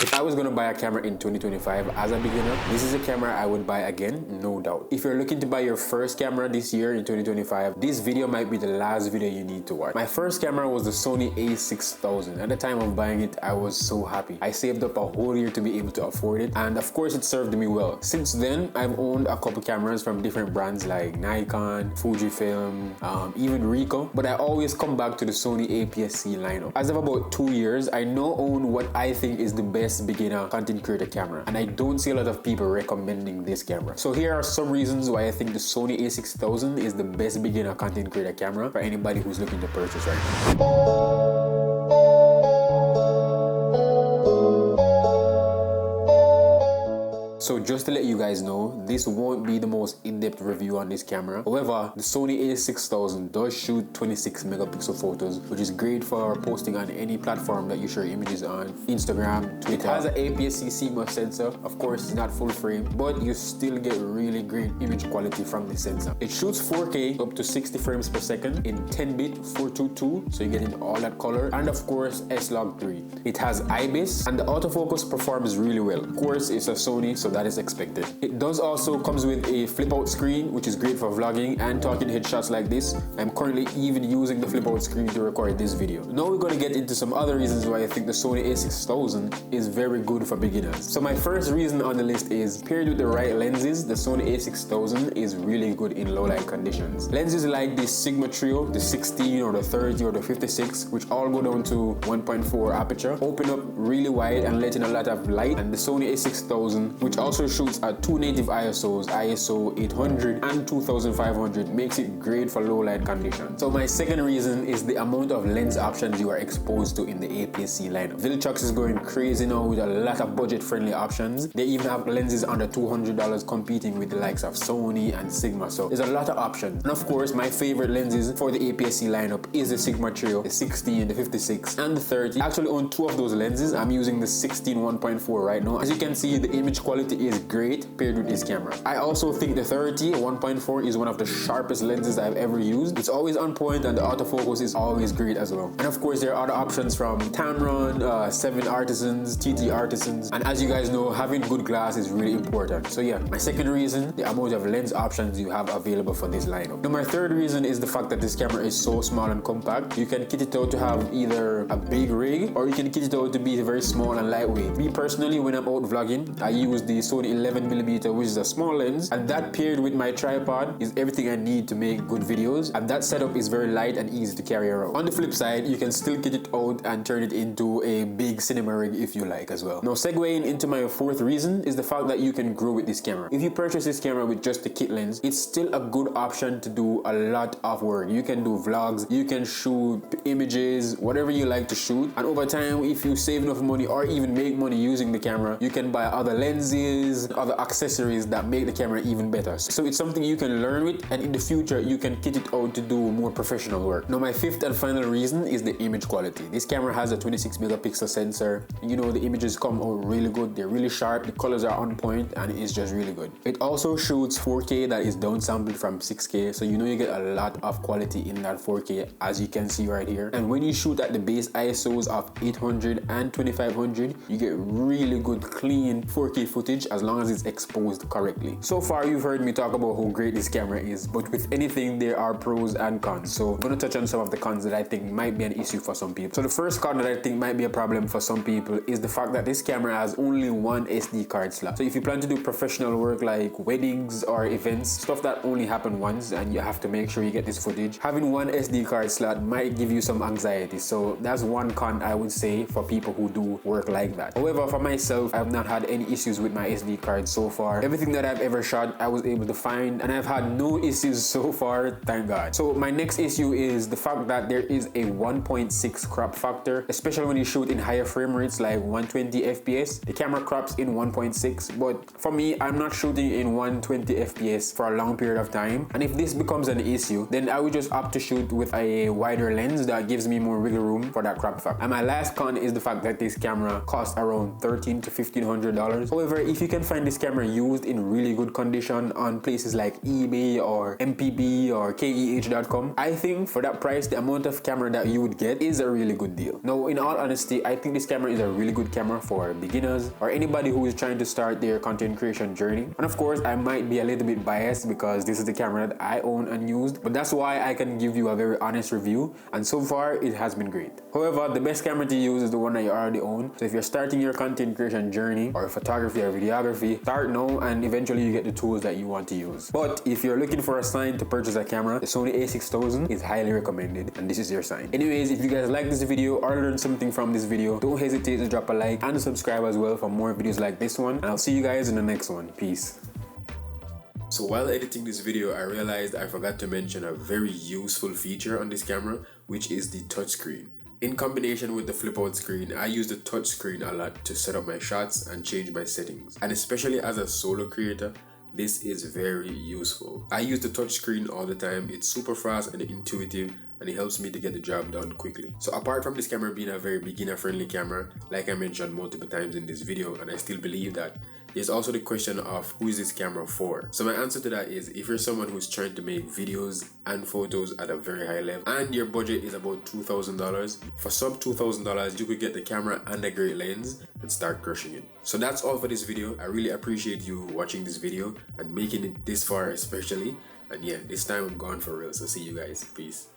If I was going to buy a camera in 2025 as a beginner, this is a camera I would buy again, no doubt. If you're looking to buy your first camera this year in 2025, this video might be the last video you need to watch. My first camera was the Sony a6000. At the time of buying it, I was so happy. I saved up a whole year to be able to afford it, and of course it served me well. Since then, I've owned a couple cameras from different brands like Nikon, Fujifilm, even Ricoh, but I always come back to the Sony APS-C lineup. As of about 2 years, I now own what I think is the best beginner content creator camera, and I don't see a lot of people recommending this camera. So here are some reasons why I think the Sony a6000 is the best beginner content creator camera for anybody who's looking to purchase right now. So just to let you guys know, this won't be the most in-depth review on this camera. However, the Sony a6000 does shoot 26 megapixel photos, which is great for posting on any platform that you share images on, Instagram, Twitter. It has an APS-C CMOS sensor. Of course, it's not full frame, but you still get really great image quality from the sensor. It shoots 4K up to 60 frames per second in 10-bit 422, so you're getting all that color, and of course, S-Log3. It has IBIS, and the autofocus performs really well. Of course, it's a Sony, so that is expected. It does also comes with a flip out screen, which is great for vlogging and talking headshots like this. I'm currently even using the flip out screen to record this video. Now we're going to get into some other reasons why I think the Sony a6000 is very good for beginners. So my first reason on the list is, paired with the right lenses, the Sony a6000 is really good in low light conditions. Lenses like the Sigma Trio, the 16 or the 30 or the 56, which all go down to 1.4 aperture, open up really wide and let in a lot of light, and the Sony a6000, which also shoots at two native ISOs, ISO 800 and 2500, makes it great for low light conditions. So my second reason is the amount of lens options you are exposed to in the APS-C lineup. Viltrox is going crazy now with a lot of budget friendly options. They even have lenses under $200 competing with the likes of Sony and Sigma, so there's a lot of options. And of course, my favorite lenses for the APS-C lineup is the Sigma Trio, the 16, the 56 and the 30. I actually own two of those lenses. I'm using the 16 1.4 right now. As you can see, the image quality is great paired with this camera. I also think the 30 1.4 is one of the sharpest lenses I've ever used. It's always on point and the autofocus is always great as well. And of course, there are other options from Tamron, 7 Artisans, TT Artisans, and as you guys know, having good glass is really important. So yeah, my second reason, the amount of lens options you have available for this lineup. Now my third reason is the fact that this camera is so small and compact. You can kit it out to have either a big rig or you can kit it out to be very small and lightweight. Me personally, when I'm out vlogging, I use the Sony 11mm, which is a small lens, and that paired with my tripod is everything I need to make good videos, and that setup is very light and easy to carry around. On the flip side, you can still kit it out and turn it into a big cinema rig if you like as well. Now segueing into my fourth reason is the fact that you can grow with this camera. If you purchase this camera with just the kit lens, it's still a good option to do a lot of work. You can do vlogs, you can shoot images, whatever you like to shoot, and over time, if you save enough money or even make money using the camera, you can buy other lenses, other accessories that make the camera even better. So it's something you can learn with, and in the future you can kit it out to do more professional work. Now my fifth and final reason is the image quality. This camera has a 26 megapixel sensor. You know, the images come out really good, they're really sharp, the colors are on point, and it's just really good. It also shoots 4K that is downsampled from 6K, so you know you get a lot of quality in that 4K, as you can see right here. And when you shoot at the base ISOs of 800 and 2500, you get really good clean 4K footage as long as it's exposed correctly. So far you've heard me talk about how great this camera is, but with anything there are pros and cons. So I'm going to touch on some of the cons that I think might be an issue for some people. So the first con that I think might be a problem for some people is the fact that this camera has only one SD card slot. So if you plan to do professional work like weddings or events, stuff that only happen once and you have to make sure you get this footage, having one SD card slot might give you some anxiety. So that's one con I would say for people who do work like that. However, for myself, I've not had any issues with my SD card so far. Everything that I've ever shot, I was able to find, and I've had no issues so far, thank God. So my next issue is the fact that there is a 1.6 crop factor, especially when you shoot in higher frame rates like 120 FPS. The camera crops in 1.6, but for me, I'm not shooting in 120 FPS for a long period of time. And if this becomes an issue, then I would just opt to shoot with a wider lens that gives me more wiggle room for that crop factor. And my last con is the fact that this camera costs around $1,300 to $1,500. However, if if you can find this camera used in really good condition on places like eBay or MPB or KEH.com, I think for that price, the amount of camera that you would get is a really good deal. Now, in all honesty, I think this camera is a really good camera for beginners or anybody who is trying to start their content creation journey. And of course, I might be a little bit biased because this is the camera that I own and used, but that's why I can give you a very honest review, and so far it has been great. However, the best camera to use is the one that you already own. So if you're starting your content creation journey or photography or videography, start now and eventually you get the tools that you want to use. But if you're looking for a sign to purchase a camera, the Sony a6000 is highly recommended, and this is your sign. Anyways, if you guys like this video or learned something from this video, don't hesitate to drop a like and subscribe as well for more videos like this one, and I'll see you guys in the next one. Peace. So while editing this video, I realized I forgot to mention a very useful feature on this camera, which is the touchscreen. In combination with the flip out screen, I use the touchscreen a lot to set up my shots and change my settings. And especially as a solo creator, this is very useful. I use the touchscreen all the time. It's super fast and intuitive, and it helps me to get the job done quickly. So apart from this camera being a very beginner friendly camera, like I mentioned multiple times in this video, and I still believe that, there's also the question of who is this camera for? So my answer to that is, if you're someone who's trying to make videos and photos at a very high level and your budget is about $2,000, for sub $2,000 you could get the camera and a great lens and start crushing it. So that's all for this video. I really appreciate you watching this video and making it this far especially. And yeah, this time I'm gone for real, so see you guys. Peace.